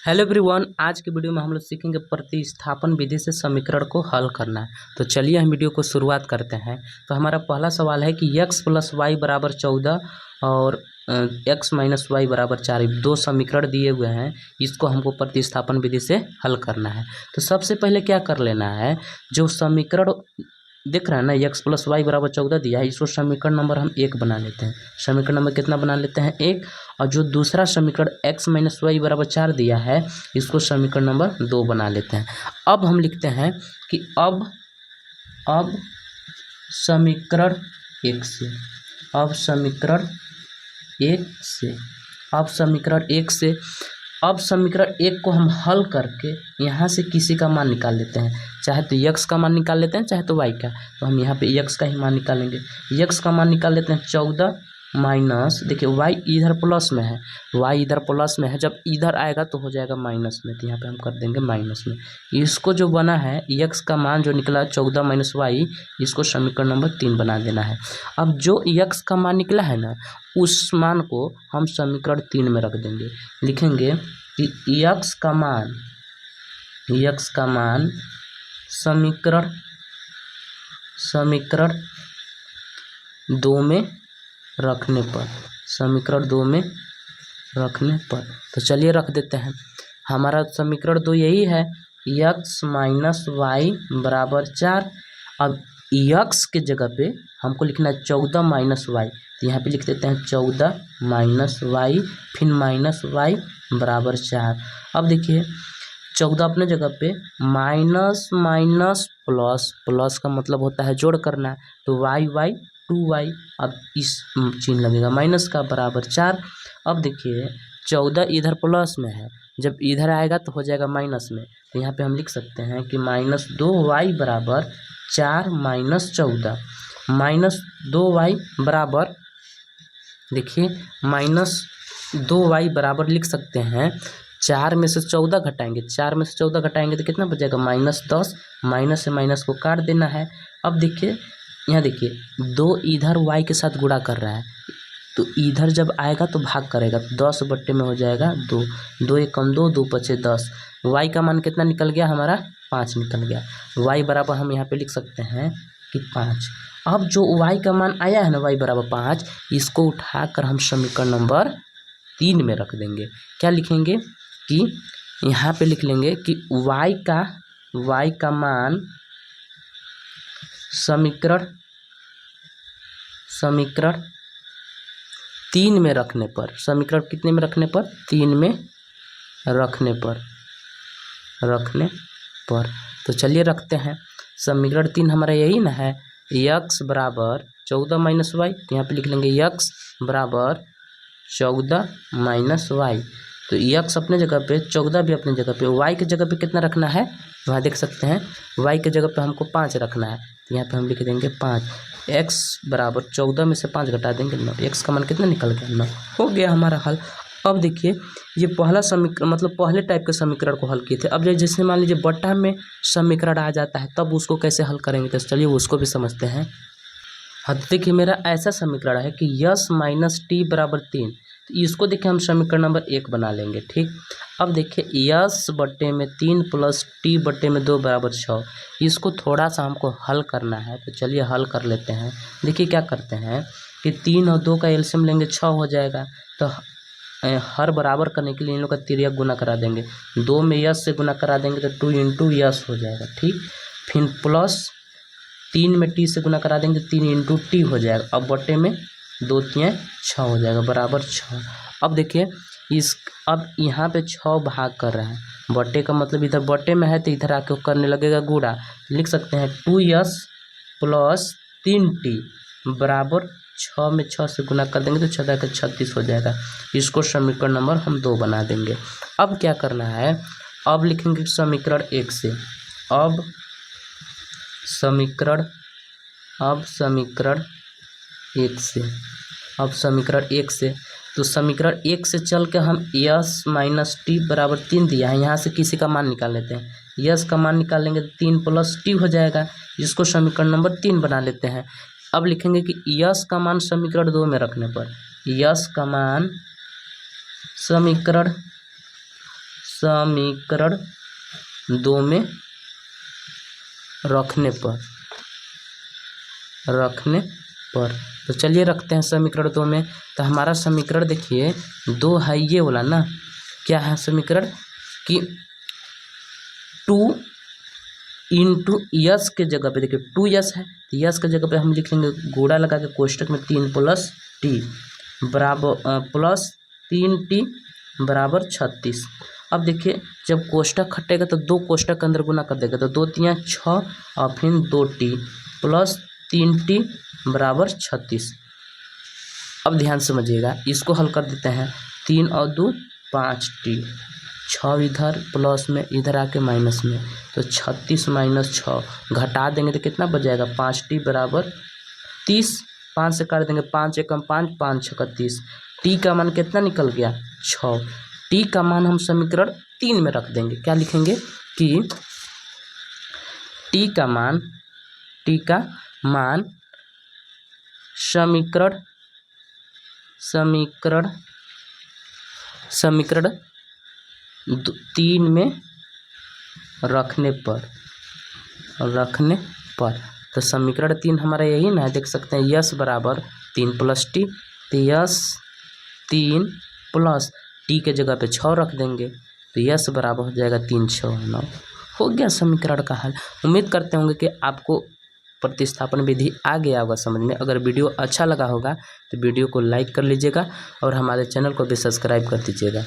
Hello everyone, आज की video में हम लोग सीखेंगे प्रतिस्थापन विधि से समीकरण को हल करना है। तो चलिए हम वीडियो को शुरुआत करते हैं। तो हमारा पहला सवाल है कि x प्लस वाई बराबर 14 और x माइनस वाई बराबर 4 दो समीकरण दिए हुए हैं। इसको हमको प्रतिस्थापन विधि से हल करना है। तो सबसे पहले क्या कर लेना है, जो समीकरण देख रहे हैं ना, x प्लस वाई बराबर 14 दिया है, इसको समीकरण नंबर हम 1 बना लेते हैं। समीकरण नंबर कितना बना लेते हैं? 1। और जो दूसरा समीकरण x माइनस वाई बराबर 4 दिया है, इसको समीकरण नंबर 2 बना लेते हैं। अब हम लिखते हैं कि अब समीकरण 1 से अब समीकरण 1 से अब समीकरण 1 से अब समीकरण 1 को हम हल करके यहाँ से किसी का मान निकाल लेते हैं। चाहे तो x का मान निकाल लेते हैं, चाहे तो y का। तो हम यहाँ पे x का ही मान निकालेंगे। x का मान निकाल लेते हैं 14 माइनस, देखिए y इधर प्लस में है, y इधर प्लस में है, जब इधर आएगा तो हो जाएगा माइनस में। तो यहाँ पे हम कर देंगे माइनस में। इसको जो बना है x का मान जो निकला 14 माइनस वाई, इसको समीकरण नंबर 3 बना देना है। अब जो x का मान निकला है ना, उस मान को हम समीकरण 3 में रख देंगे। लिखेंगे कि x का मान समीकरण 2 में रखने पर तो चलिए रख देते हैं। हमारा समीकरण 2 यही है, x माइनस वाई बराबर 4। अब x के जगह पे हमको लिखना है 14 माइनस वाई। तो यहाँ पे लिख देते हैं 14 माइनस वाई, फिर माइनस वाई बराबर 4। अब देखिए 14 अपने जगह पे, माइनस माइनस प्लस, प्लस का मतलब होता है जोड़ करना। तो वाई 2y, अब इस चिन्ह लगेगा माइनस का, बराबर 4। अब देखिए 14 इधर प्लस में है, जब इधर आएगा तो हो जाएगा माइनस में। तो यहाँ पे हम लिख सकते हैं कि माइनस 2y बराबर 4 माइनस 14। माइनस 2y बराबर, देखिए माइनस 2y बराबर लिख सकते हैं, 4 में से 14 घटाएंगे, 4 में से 14 घटाएंगे तो कितना बचेगा? -10। माइनस से माइनस को काट देना है। अब देखिए यहाँ देखिए 2 इधर y के साथ गुणा कर रहा है, तो इधर जब आएगा तो भाग करेगा, तो 10 बट्टे में हो जाएगा 2। 2 एक कम 2, 2 बचे 10। y का मान कितना निकल गया हमारा? 5 निकल गया। y बराबर हम यहाँ पे लिख सकते हैं कि 5। अब जो y का मान आया है ना, y बराबर 5, इसको उठाकर हम समीकरण नंबर 3 में रख देंगे। क्या लिखेंगे कि यहाँ पे लिख लेंगे कि y का मान समीकरण 3 में रखने पर, समीकरण कितने में रखने पर? 3 में रखने पर। तो चलिए रखते हैं। समीकरण 3 हमारा यही ना है, x बराबर 14 माइनस वाई। तो यहाँ पे लिख लेंगे x बराबर 14 माइनस वाई। तो x अपने जगह पे, 14 भी अपने जगह पे, y की जगह पे कितना रखना है वहाँ देख सकते हैं। y की जगह पे हमको 5 रखना है, तो यहाँ पे हम लिख देंगे 5। x बराबर 14 में से 5 घटा देंगे 9। x का मान कितना निकल गया? 9। हो गया हमारा हल। अब देखिए ये पहला समीकरण, मतलब पहले टाइप के समीकरण को हल किए थे। अब जैसे मान लीजिए बट्टा में समीकरण आ जाता है, तब उसको कैसे हल करेंगे, तो चलिए उसको भी समझते हैं। हाँ देखिए मेरा ऐसा समीकरण है कि यस माइनस टी बराबर 3। तो इसको देखिए हम समीकरण नंबर 1 बना लेंगे, ठीक। अब देखिए यस बट्टे में 3 प्लस टी बट्टे में 2 बराबर 6। इसको थोड़ा सा हमको हल करना है, तो चलिए हल कर लेते हैं। देखिए क्या करते हैं कि 3 और 2 का एलसीएम लेंगे, 6 हो जाएगा। तो हर बराबर करने के लिए इन लोग का तिर्यक गुना करा देंगे। 2 में यस से गुना करा देंगे तो 2 इंटू यस हो जाएगा, ठीक। फिर प्लस 3 में टी से गुना करा देंगे, 3 इंटू टी हो जाएगा। अब बट्टे में 2 3 6 हो जाएगा, बराबर 6। अब देखिए अब यहाँ पे 6 भाग कर रहा है, बट्टे का मतलब इधर बट्टे में है तो इधर आके करने लगेगा गुणा। लिख सकते हैं 2s प्लस 3t बराबर 6 में 6 से गुना कर देंगे तो 6 का 36 हो जाएगा। इसको समीकरण नंबर हम 2 बना देंगे। अब क्या करना है, अब लिखेंगे समीकरण 1 से। अब समीकरण 1 से तो समीकरण 1 से चल के हम यस माइनस टी बराबर 3 दिया है, यहाँ से किसी का मान निकाल लेते हैं। यस का मान निकालेंगे तो 3 प्लस टी हो जाएगा, जिसको समीकरण नंबर 3 बना लेते हैं। अब लिखेंगे कि यस का मान समीकरण 2 में रखने पर, यस का मान समीकरण 2 में रखने पर तो चलिए रखते हैं समीकरण 2 में। तो हमारा समीकरण देखिए 2 है ये वाला ना, क्या है समीकरण कि 2 इंटू यस के जगह पे देखिए 2 यस है, तो यस के जगह पे हम लिख लेंगे गुणा लगा के कोष्टक में 3 प्लस टी बराबर प्लस 3t बराबर 36। अब देखिए जब कोष्टक हटेगा तो 2 कोष्टक के अंदर गुना कर देगा, तो 2 3 6 और फिर 2t प्लस 3t बराबर 36। अब ध्यान समझिएगा, इसको हल कर देते हैं। 3 और 2 5t, 6 इधर प्लस में इधर आके माइनस में, तो 36 माइनस 6 घटा देंगे तो कितना बच जाएगा 5t बराबर 30। 5 से काट देंगे, 5 एकम 5, 5 छक्का 30। टी का मान कितना निकल गया 6। टी का मान हम समीकरण 3 में रख देंगे। क्या लिखेंगे कि टी का मान समीकरण 3 में रखने पर तो समीकरण 3 हमारा यही ना, देख सकते हैं यस बराबर 3 प्लस टी, तो यस 3 प्लस टी के जगह पे 6 रख देंगे, तो यस बराबर हो जाएगा 3 6 9। हो गया समीकरण का हल। उम्मीद करते होंगे कि आपको प्रतिस्थापन विधि आ गया होगा समझ में। अगर वीडियो अच्छा लगा होगा तो वीडियो को लाइक कर लीजिएगा और हमारे चैनल को भी सब्सक्राइब कर दीजिएगा।